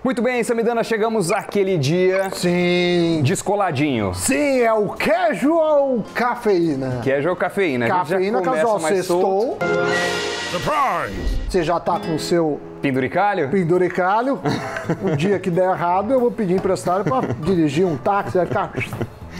Muito bem, Samidana, chegamos àquele dia. Sim. Descoladinho. Sim, é o casual cafeína. Casual cafeína. Cafeína, casual, sextou. Surprise! Você já tá com o seu penduricalho? Penduricalho. Um dia que der errado, eu vou pedir emprestado pra dirigir um táxi, vai ficar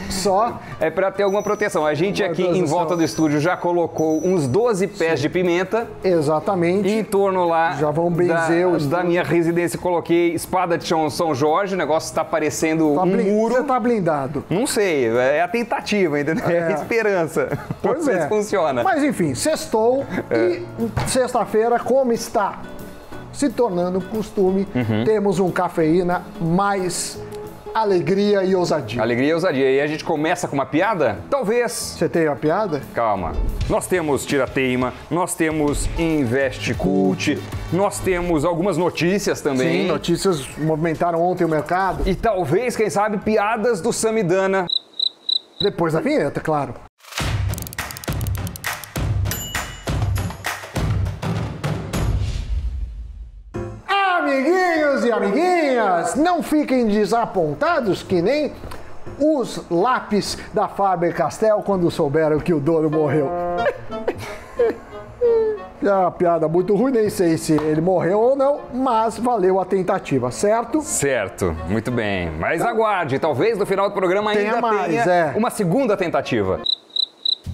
só. É pra ter alguma proteção. A gente aqui em volta do estúdio já colocou uns 12 pés de pimenta. Exatamente. E em torno lá já vão benzer da minha residência, coloquei espada de São Jorge. O negócio tá parecendo um muro. Você tá blindado? Não sei, é a tentativa, entendeu? É a esperança. Pois é. Funciona. Mas enfim, sextou e sexta-feira, como está se tornando costume, temos um cafeína mais alegria e ousadia. Alegria e ousadia. E a gente começa com uma piada? Talvez. Você tem uma piada? Calma. Nós temos Tirateima, nós temos Invest Cult, nós temos algumas notícias também. Sim, notícias movimentaram ontem o mercado. E talvez, quem sabe, piadas do Samidana. Depois da vinheta, claro. Amiguinhos e amiguinhas, não fiquem desapontados que nem os lápis da Faber-Castell quando souberam que o dono morreu. É uma piada muito ruim, nem sei se ele morreu ou não, mas valeu a tentativa, certo? Certo, muito bem. Mas então, aguarde, talvez no final do programa ainda tenha uma segunda tentativa.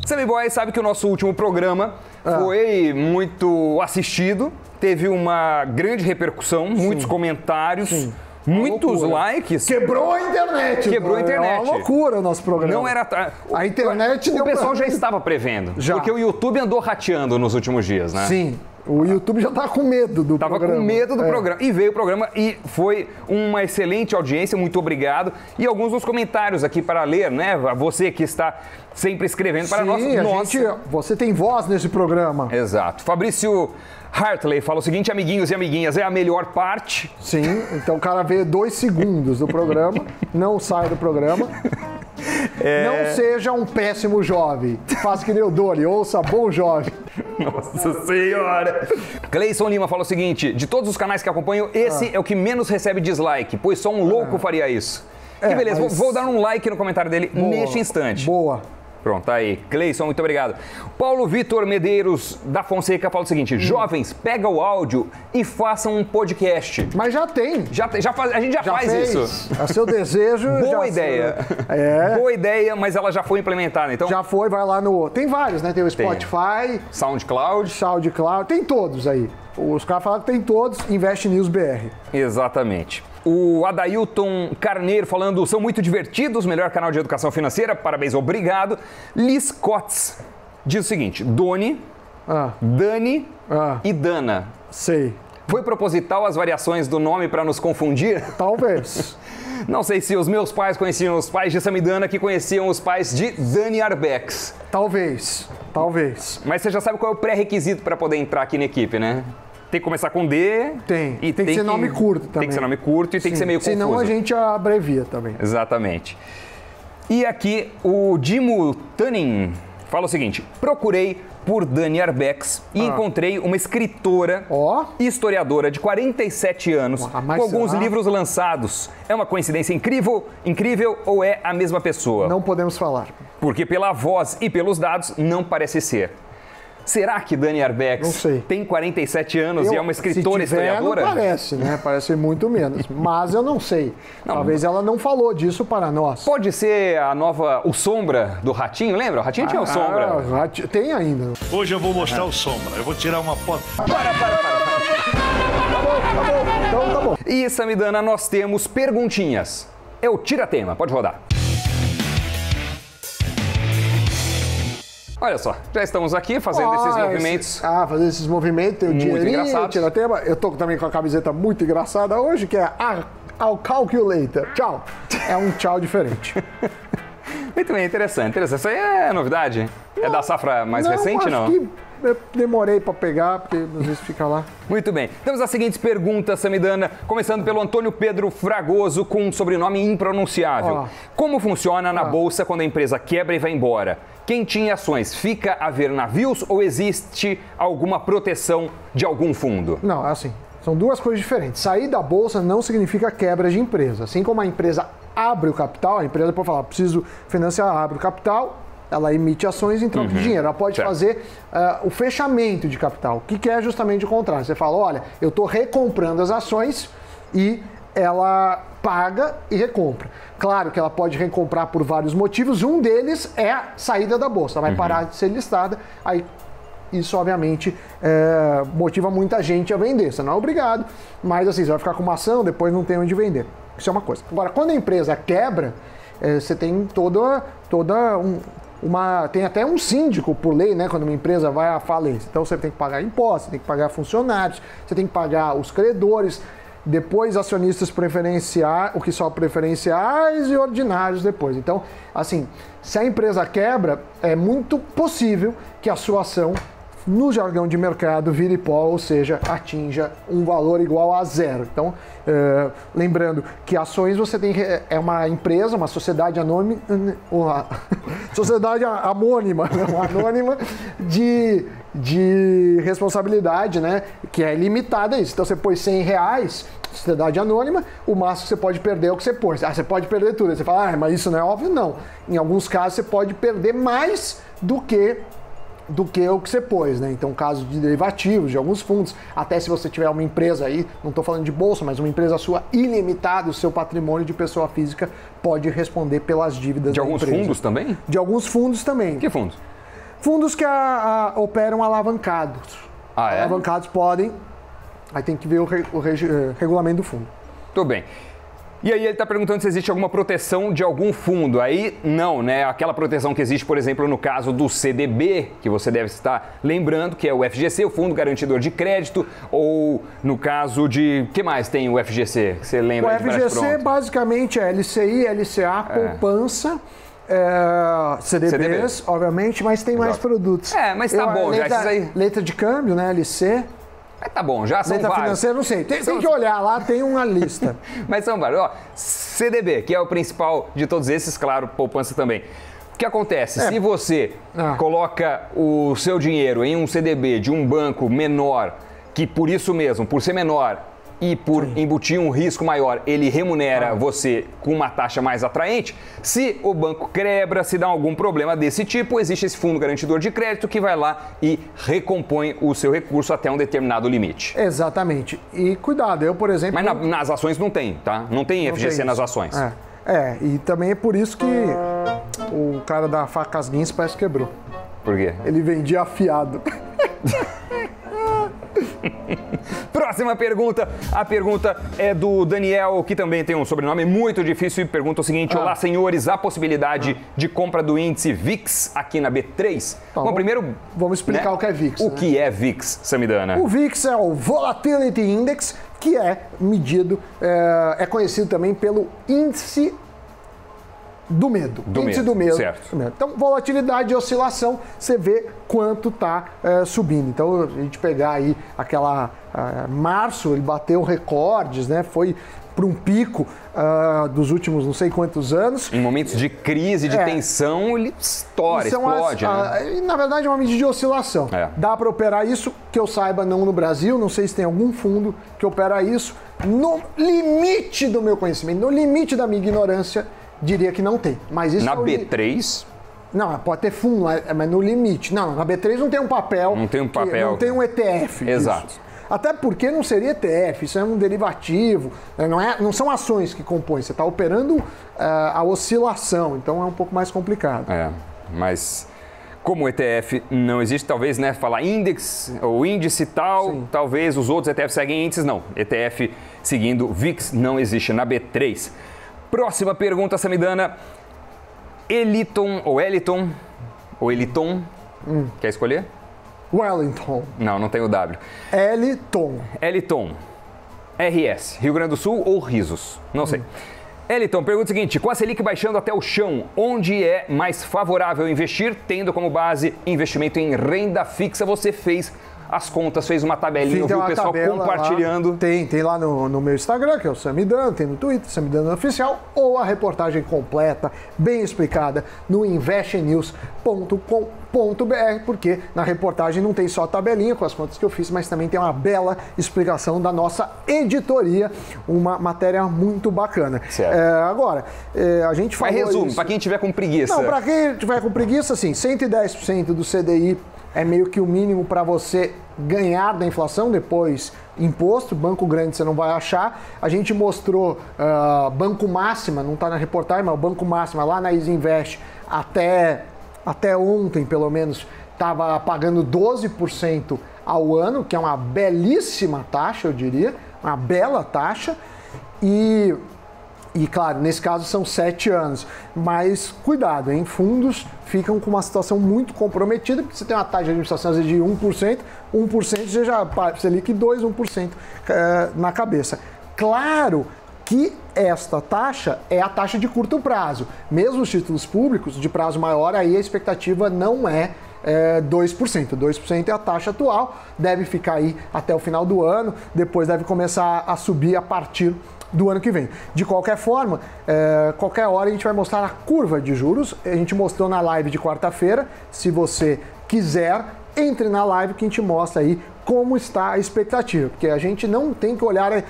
Sammy Boy sabe que o nosso último programa foi muito assistido, teve uma grande repercussão, muitos comentários, muitos likes. Quebrou a internet. Quebrou a internet. É uma loucura o nosso programa. Não era... A internet... O pessoal já estava prevendo. Já. Porque o YouTube andou rateando nos últimos dias, né? Sim. O YouTube já estava com medo do programa. Tava com medo do programa. E veio o programa e foi uma excelente audiência, muito obrigado. E alguns dos comentários aqui para ler, né? Você que está sempre escrevendo para nós. Você tem voz nesse programa. Exato. Fabrício Hartley fala o seguinte, amiguinhos e amiguinhas, é a melhor parte. Sim, então o cara vê 2 segundos do programa, não sai do programa. Não seja um péssimo jovem. Faça que nem o Doni, ouça Bom Jovem. Nossa Senhora! Cleison Lima fala o seguinte, de todos os canais que acompanho, esse é o que menos recebe dislike, pois só um louco faria isso. E beleza, vou dar um like no comentário dele neste instante. Boa. Pronto, tá aí. Cleison, muito obrigado. Paulo Vitor Medeiros da Fonseca fala o seguinte, jovens, pega o áudio e façam um podcast. Mas já tem. A gente já faz isso. É seu desejo. Boa ideia. Boa ideia, mas ela já foi implementada, então... Já foi, vai lá no... Tem vários, né? Tem o Spotify. SoundCloud. Tem todos aí. Os caras falaram que tem todos, Invest News BR. Exatamente. O Adailton Carneiro falando, são muito divertidos, melhor canal de educação financeira, parabéns, obrigado. Liz Cotes diz o seguinte, Doni, Dani e Dana. Sei. Foi proposital as variações do nome para nos confundir? Talvez. Não sei se os meus pais conheciam os pais de Samidana que conheciam os pais de Dani Arbex. Talvez. Mas você já sabe qual é o pré-requisito para poder entrar aqui na equipe, né? Tem que começar com D. Tem. E tem que ser nome curto também. Tem que ser nome curto e tem que ser meio confuso. Senão a gente abrevia também. Exatamente. E aqui o Dimo Tunning fala o seguinte, procurei por Dani Arbex e encontrei uma escritora e historiadora de 47 anos com alguns livros lançados. É uma coincidência incrível ou é a mesma pessoa? Não podemos falar. Porque pela voz e pelos dados não parece ser. Será que Dani Arbex tem 47 anos e é uma escritora historiadora? Não parece, né? Parece muito menos. Mas eu não sei. Talvez ela não falou disso para nós. Pode ser o Sombra do Ratinho, lembra? O Ratinho tinha o Sombra. Tem ainda. Hoje eu vou mostrar o Sombra. Eu vou tirar uma foto. Para. Então tá bom. E, Samidana, nós temos perguntinhas. É o Tira-Tema. Pode rodar. Olha só, já estamos aqui fazendo esses movimentos. Fazendo esses movimentos, tem o dinheirinho, Tira-Tema. Eu tô também com a camiseta muito engraçada hoje, que é I'll Calculator. Tchau. É um tchau diferente. Muito bem, interessante. Isso aí é novidade? Não, é da safra mais recente, não? Que eu demorei para pegar, porque às vezes fica lá. Muito bem. Temos as seguintes perguntas, Samidana, começando pelo Antônio Pedro Fragoso, com um sobrenome impronunciável. Como funciona na Bolsa quando a empresa quebra e vai embora? Quem tinha ações fica a ver navios ou existe alguma proteção de algum fundo? Não, é assim. São duas coisas diferentes. Sair da bolsa não significa quebra de empresa. Assim como a empresa abre o capital, a empresa pode falar, preciso financiar, abre o capital, ela emite ações em troca de dinheiro. Ela pode fazer o fechamento de capital, que é justamente o contrário. Você fala, olha, eu estou recomprando as ações e ela paga e recompra. Claro que ela pode recomprar por vários motivos. Um deles é a saída da bolsa. Ela vai parar de ser listada, aí isso, obviamente, motiva muita gente a vender. Você não é obrigado, mas assim, você vai ficar com uma ação, depois não tem onde vender. Isso é uma coisa. Agora, quando a empresa quebra, você tem tem até um síndico por lei, né? Quando uma empresa vai à falência. Então, você tem que pagar impostos, você tem que pagar funcionários, você tem que pagar os credores, depois acionistas preferenciais, o que só preferenciais e ordinários depois. Então, assim, se a empresa quebra, é muito possível que a sua ação, no jargão de mercado, vire pó, ou seja, atinja um valor igual a zero. Então, lembrando que ações você tem é uma empresa, uma sociedade anônima, sociedade anônima, não, anônima de responsabilidade, né, que é limitada a isso. Então você pôs R$100, sociedade anônima, o máximo que você pode perder é o que você pôs. Você pode perder tudo. Aí você fala, mas isso não é óbvio? Não. Em alguns casos você pode perder mais do que o que você pôs, né? Então, caso de derivativos, de alguns fundos, até se você tiver uma empresa aí, não estou falando de bolsa, mas uma empresa sua ilimitada, o seu patrimônio de pessoa física pode responder pelas dívidas da empresa. De alguns fundos também? De alguns fundos também. Que fundos? Fundos que operam alavancados. Ah, é? Alavancados podem, aí tem que ver o regulamento do fundo. Tudo bem. E aí ele está perguntando se existe alguma proteção de algum fundo. Aí não, né? Aquela proteção que existe, por exemplo, no caso do CDB, que você deve estar lembrando, que é o FGC, o Fundo Garantidor de Crédito, ou no caso de... O que mais tem o FGC? Você lembra? O FGC basicamente é LCI, LCA, poupança... CDBs, obviamente, mas tem mais produtos. Mas tá bom, já esses aí... Letra de câmbio, né? LC... tá bom, já são vários. Financeira, não sei. Tem que olhar lá, tem uma lista. Mas são vários. Ó, CDB, que é o principal de todos esses, claro, poupança também. O que acontece? Se você coloca o seu dinheiro em um CDB de um banco menor, que por isso mesmo, por ser menor e por embutir um risco maior, ele remunera você com uma taxa mais atraente, se o banco quebra, se dá algum problema desse tipo, existe esse fundo garantidor de crédito que vai lá e recompõe o seu recurso até um determinado limite. Exatamente. E cuidado, eu, por exemplo... Mas nas ações não tem, tá? Não tem FGC nas ações. E também é por isso que o cara da Facas Guins parece que quebrou. Por quê? Ele vendia afiado. Próxima pergunta. A pergunta é do Daniel, que também tem um sobrenome muito difícil, e pergunta o seguinte: olá, senhores, há possibilidade de compra do índice VIX aqui na B3? Então, bom, primeiro... Vamos explicar o que é VIX. O que é VIX, Samidana? O VIX é o Volatility Index, que é medido, é conhecido também pelo índice do medo. Índice do medo. Certo. Então, volatilidade e oscilação, você vê quanto está subindo. Então, a gente pegar aí aquela... março, ele bateu recordes, né? Foi para um pico dos últimos não sei quantos anos. Em momentos de crise, de tensão, ele explode, né? Na verdade, é uma medida de oscilação. Dá para operar isso, que eu saiba, não no Brasil. Não sei se tem algum fundo que opera isso. No limite do meu conhecimento, no limite da minha ignorância, diria que não tem. Mas isso na B3? Não, pode ter fundo, mas no limite. Não, na B3 não tem um papel. Não tem um papel. Não tem um ETF. Exato. Disso. Até porque não seria ETF, isso é um derivativo, não são ações que compõem, você está operando a oscilação, então é um pouco mais complicado. Mas como o ETF não existe, talvez, né, falar índice ou índice tal, talvez os outros ETFs seguem índices, não. ETF seguindo VIX não existe na B3. Próxima pergunta, Samidana. Eliton, quer escolher? Wellington. Não tem o W. Eliton. RS, Rio Grande do Sul ou Risos? Não sei. Eliton pergunta o seguinte: com a Selic baixando até o chão, onde é mais favorável investir, tendo como base investimento em renda fixa? Você fez as contas, fez uma tabelinha, eu vi o pessoal compartilhando. Lá, tem lá no meu Instagram, que é o Samidana, tem no Twitter, Samidana Oficial, ou a reportagem completa, bem explicada, no investnews.com.br, porque na reportagem não tem só a tabelinha com as contas que eu fiz, mas também tem uma bela explicação da nossa editoria, uma matéria muito bacana. Agora, a gente falou. Mas resumo, para quem tiver com preguiça. Não, para quem tiver com preguiça, assim, 110% do CDI é meio que o mínimo para você ganhar da inflação, depois imposto, banco grande você não vai achar. A gente mostrou Banco Máxima, não está na reportagem, mas o Banco Máxima lá na Isinvest até ontem, pelo menos, estava pagando 12% ao ano, que é uma belíssima taxa, eu diria, uma bela taxa. E claro, nesse caso são 7 anos, mas cuidado, hein? Fundos ficam com uma situação muito comprometida, porque você tem uma taxa de administração de 1%, 1% você liquidou 1% na cabeça. Claro que esta taxa é a taxa de curto prazo. Mesmo os títulos públicos de prazo maior, aí a expectativa não é 2%. 2% é a taxa atual, deve ficar aí até o final do ano, depois deve começar a subir a partir do ano que vem. De qualquer forma, qualquer hora a gente vai mostrar a curva de juros. A gente mostrou na live de quarta-feira. Se você quiser, entre na live que a gente mostra aí como está a expectativa. Porque a gente não tem que olhar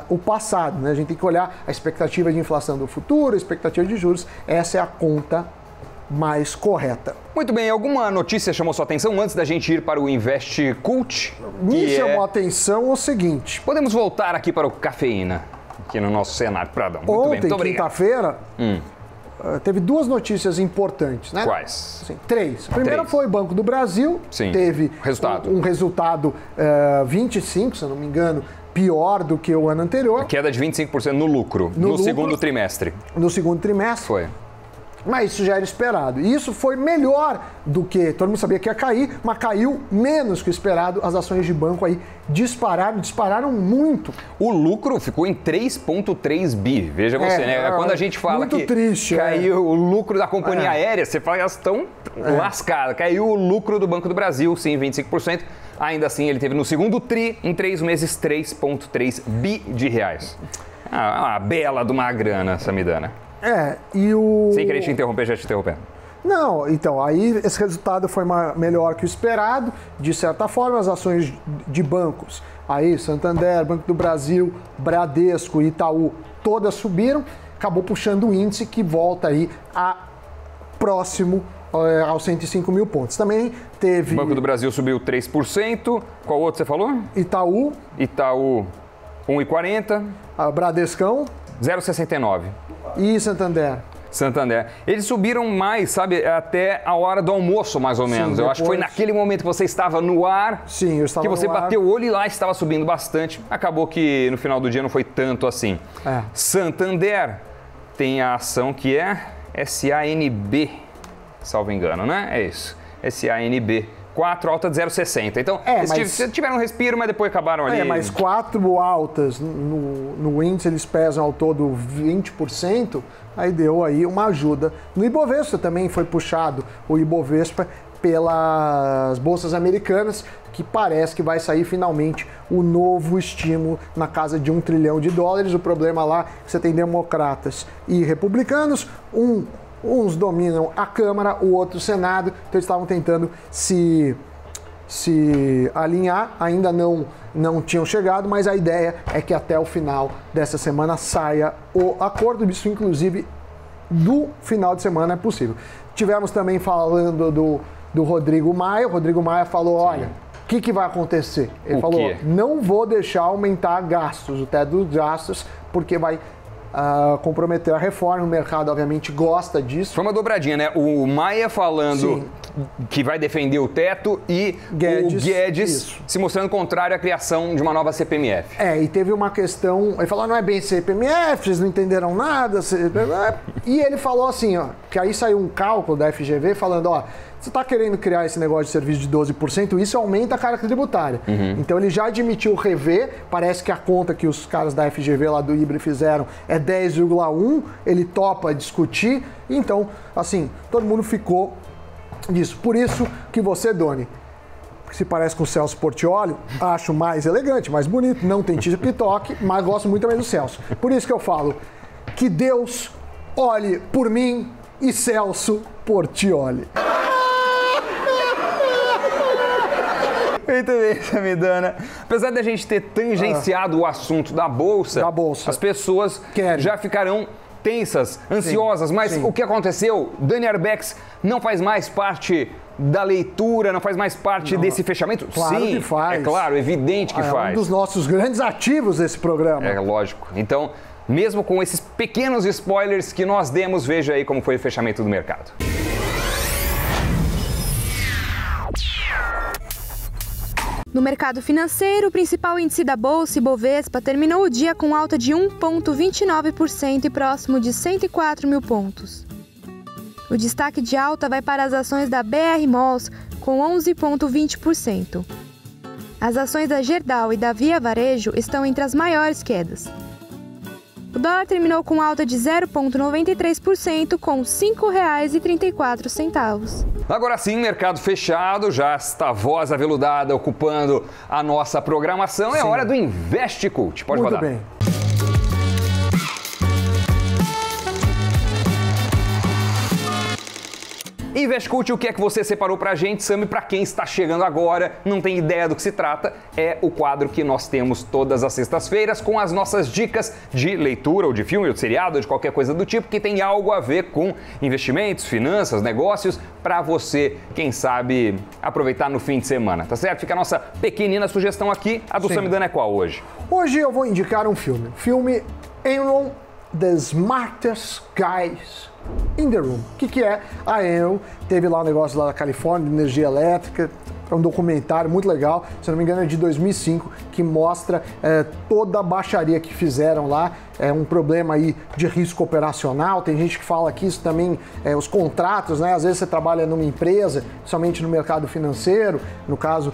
o passado, né? A gente tem que olhar a expectativa de inflação do futuro, a expectativa de juros. Essa é a conta mais correta. Muito bem, alguma notícia chamou sua atenção antes da gente ir para o Invest Cult? Me chamou a atenção o seguinte. Podemos voltar aqui para o Cafeína, aqui no nosso cenário, Pradão. Muito ontem, bem, muito obrigado. Quinta-feira, teve 2 notícias importantes, né? Quais? Sim, 3. A primeira foi o Banco do Brasil. Sim. Teve resultado. um resultado 25, se eu não me engano, pior do que o ano anterior. A queda de 25% no lucro, no segundo trimestre. No segundo trimestre. Foi. Mas isso já era esperado. E isso foi melhor do que... Todo mundo sabia que ia cair, mas caiu menos que o esperado. As ações de banco aí dispararam muito. O lucro ficou em 3,3 bi. Veja você, né? Quando a gente fala que triste, caiu o lucro da companhia aérea, você fala que elas estão lascadas. Caiu o lucro do Banco do Brasil, sim, 25%. Ainda assim, ele teve no segundo tri, em 3 meses, 3,3 bi de reais. Uma bela de uma grana, Samidana. Sem querer te interromper, já te interrompendo. Não, então, aí esse resultado foi melhor que o esperado. De certa forma, as ações de bancos, aí Santander, Banco do Brasil, Bradesco, Itaú, todas subiram. Acabou puxando o índice que volta aí próximo aos 105 mil pontos. Também teve... O Banco do Brasil subiu 3%. Qual outro você falou? Itaú, 1,40. Bradescão. 0,69. E Santander? Eles subiram mais, sabe, até a hora do almoço, mais ou menos. Eu acho que foi naquele momento que você estava no ar, sim, eu estava que você no ar. bateu o olho e lá estava subindo bastante. Acabou que no final do dia não foi tanto assim. Santander tem a ação que é SANB, salvo engano, né? É isso, SANB. 4, alta de 0,60. Então, eles tiveram um respiro, mas depois acabaram ali. Mas 4 altas no índice, eles pesam ao todo 20%, aí deu aí uma ajuda. No Ibovespa também foi puxado o Ibovespa pelas bolsas americanas, que parece que vai sair finalmente o novo estímulo na casa de $1 trilhão. O problema lá é que você tem democratas e republicanos, uns dominam a Câmara, o outro o Senado, então eles estavam tentando se alinhar, ainda não tinham chegado, mas a ideia é que até o final dessa semana saia o acordo, isso inclusive do final de semana é possível. Tivemos também falando do Rodrigo Maia. O Rodrigo Maia falou, olha, o que vai acontecer? Ele falou, não vou deixar aumentar gastos, o teto dos gastos, porque vai comprometer a reforma. O mercado, obviamente, gosta disso. Foi uma dobradinha, né? O Maia falando que vai defender o teto e o Guedes se mostrando contrário à criação de uma nova CPMF. E teve uma questão... Ele falou, não é bem CPMF, vocês não entenderam nada. E ele falou assim, que aí saiu um cálculo da FGV falando, você está querendo criar esse negócio de serviço de 12%, isso aumenta a carga tributária. Então ele já admitiu rever, parece que a conta que os caras da FGV lá do IBRE fizeram é 10,1, ele topa discutir, então, assim, todo mundo ficou disso. Por isso que você, Doni, se parece com o Celso Portiolli, acho mais elegante, mais bonito, não tem TikTok, mas gosto muito também do Celso. Por isso que eu falo, que Deus olhe por mim e Celso Portiolli. Muito bem, Samidana. Apesar da gente ter tangenciado o assunto da bolsa, as pessoas já ficarão tensas, ansiosas, mas o que aconteceu? Dani Arbex não faz mais parte da leitura, não faz mais parte desse fechamento? Claro que faz. É claro, evidente que faz. É um dos nossos grandes ativos desse programa. É lógico. Então, mesmo com esses pequenos spoilers que nós demos, veja aí como foi o fechamento do mercado. No mercado financeiro, o principal índice da Bolsa, Ibovespa, terminou o dia com alta de 1,29% e próximo de 104 mil pontos. O destaque de alta vai para as ações da BR Malls, com 11,20%. As ações da Gerdau e da Via Varejo estão entre as maiores quedas. O dólar terminou com alta de 0,93%, com R$ 5,34. Agora sim, mercado fechado, já está a voz aveludada ocupando a nossa programação. É hora do Invest Cult. Pode rodar. Muito bem. Invest Cult, o que é que você separou pra gente, Sami? Pra quem está chegando agora, não tem ideia do que se trata, é o quadro que nós temos todas as sextas-feiras com as nossas dicas de leitura ou de filme ou de seriado ou de qualquer coisa do tipo que tem algo a ver com investimentos, finanças, negócios, pra você, quem sabe, aproveitar no fim de semana, tá certo? Fica a nossa pequenina sugestão aqui. A do Samidana é qual hoje? Hoje eu vou indicar um filme. Filme Enron, The Smartest Guys in the Room. O que é? A Enron teve lá um negócio lá da Califórnia, de energia elétrica, é um documentário muito legal, se não me engano é de 2005, que mostra toda a baixaria que fizeram lá, é um problema aí de risco operacional, tem gente que fala que isso também, os contratos, né? Às vezes você trabalha numa empresa, somente no mercado financeiro, no caso...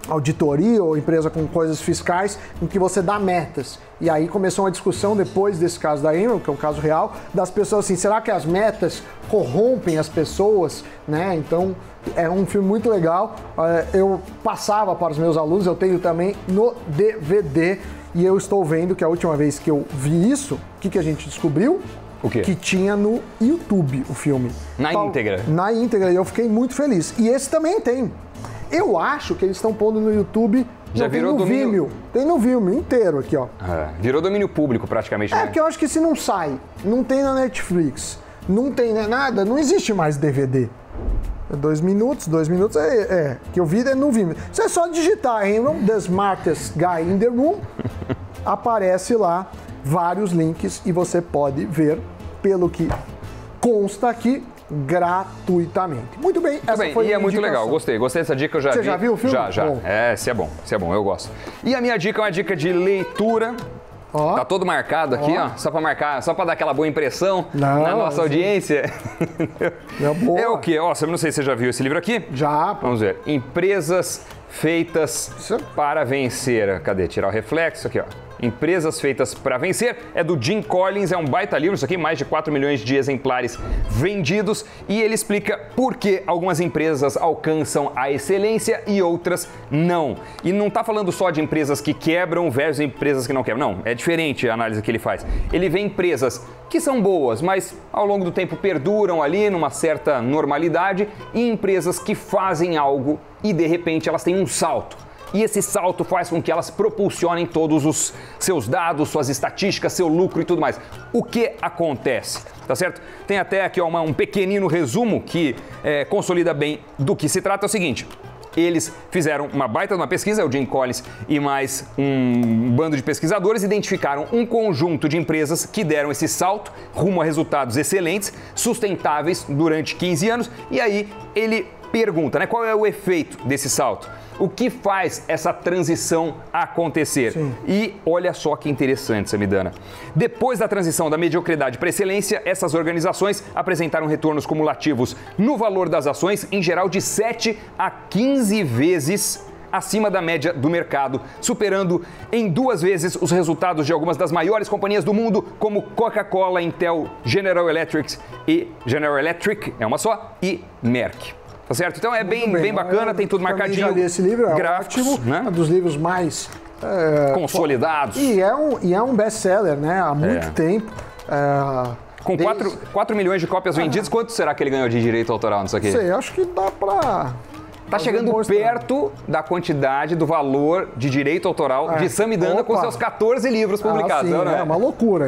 auditoria ou empresa com coisas fiscais, em que você dá metas. E aí começou uma discussão depois desse caso da Enron, que é um caso real, das pessoas assim, será que as metas corrompem as pessoas, né? Então, é um filme muito legal. Eu passava para os meus alunos, eu tenho também no DVD, e eu estou vendo que a última vez que eu vi isso, o que a gente descobriu? O quê? Que tinha no YouTube o filme. Na íntegra? Na íntegra, e eu fiquei muito feliz. E esse também tem. Eu acho que eles estão pondo no YouTube, já virou domínio... Vimeo. Tem no Vimeo inteiro aqui, ó. Virou domínio público praticamente, né? É, porque eu acho que se não sai, não tem na Netflix, não tem nada, não existe mais DVD. 2 minutos que eu vi é no Vimeo. Você é só digitar Enron, The Smartest Guy in the Room, aparece lá vários links e você pode ver, pelo que consta aqui, gratuitamente. Muito bem, essa foi a minha muito indicação. legal, gostei dessa dica, eu já vi. Você já viu o filme? Já. Bom. Esse é bom, eu gosto. E a minha dica é uma dica de leitura. Tá todo marcado aqui, ó, só pra marcar, só pra dar aquela boa impressão na nossa audiência. É o quê? Ó, não sei se você já viu esse livro aqui. Já. Vamos ver. Empresas feitas para vencer. Cadê? Tirar o reflexo aqui, ó. Empresas Feitas para Vencer, é do Jim Collins, é um baita livro, isso aqui, mais de 4 milhões de exemplares vendidos, e ele explica por que algumas empresas alcançam a excelência e outras não. E não está falando só de empresas que quebram versus empresas que não quebram, não, é diferente a análise que ele faz. Ele vê empresas que são boas, mas ao longo do tempo perduram ali numa certa normalidade, e empresas que fazem algo e de repente elas têm um salto. E esse salto faz com que elas propulsionem todos os seus dados, suas estatísticas, seu lucro e tudo mais. O que acontece? Tá certo? Tem até aqui um pequenino resumo que consolida bem do que se trata. É o seguinte, eles fizeram uma baita de uma pesquisa, o Jim Collins e mais um bando de pesquisadores identificaram um conjunto de empresas que deram esse salto rumo a resultados excelentes, sustentáveis durante 15 anos. E aí ele pergunta, né, qual é o efeito desse salto? O que faz essa transição acontecer? Sim. E olha só que interessante, Samidana. Depois da transição da mediocridade para excelência, essas organizações apresentaram retornos cumulativos no valor das ações, em geral de 7 a 15 vezes acima da média do mercado, superando em 2 vezes os resultados de algumas das maiores companhias do mundo, como Coca-Cola, Intel, General Electric, é uma só, e Merck. Tá certo? Então é bem bacana, tem tudo marcadinho. Já li esse livro, é gráficos, ótimo, né? Um dos livros mais... consolidados. E é um best-seller, né? Há muito tempo. Com 4 milhões de cópias vendidas, quanto será que ele ganhou de direito autoral nisso aqui? Sei, acho que dá pra... Tá chegando perto da quantidade do valor de direito autoral de Samidana com seus 14 livros publicados. Sim, não é? É uma loucura.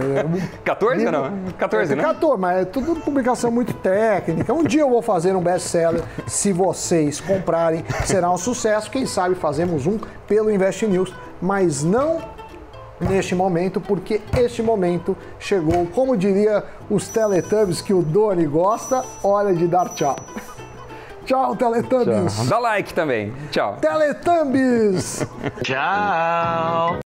14 não? 14, né? 14, mas é tudo publicação muito técnica. Um dia eu vou fazer um best-seller, se vocês comprarem, será um sucesso. Quem sabe fazemos um pelo Invest News, mas não neste momento, porque este momento chegou, como diria os Teletubbies que o Doni gosta, hora de dar tchau. Tchau, Teletubbies. Tchau. Dá like também. Tchau. Teletubbies. Tchau.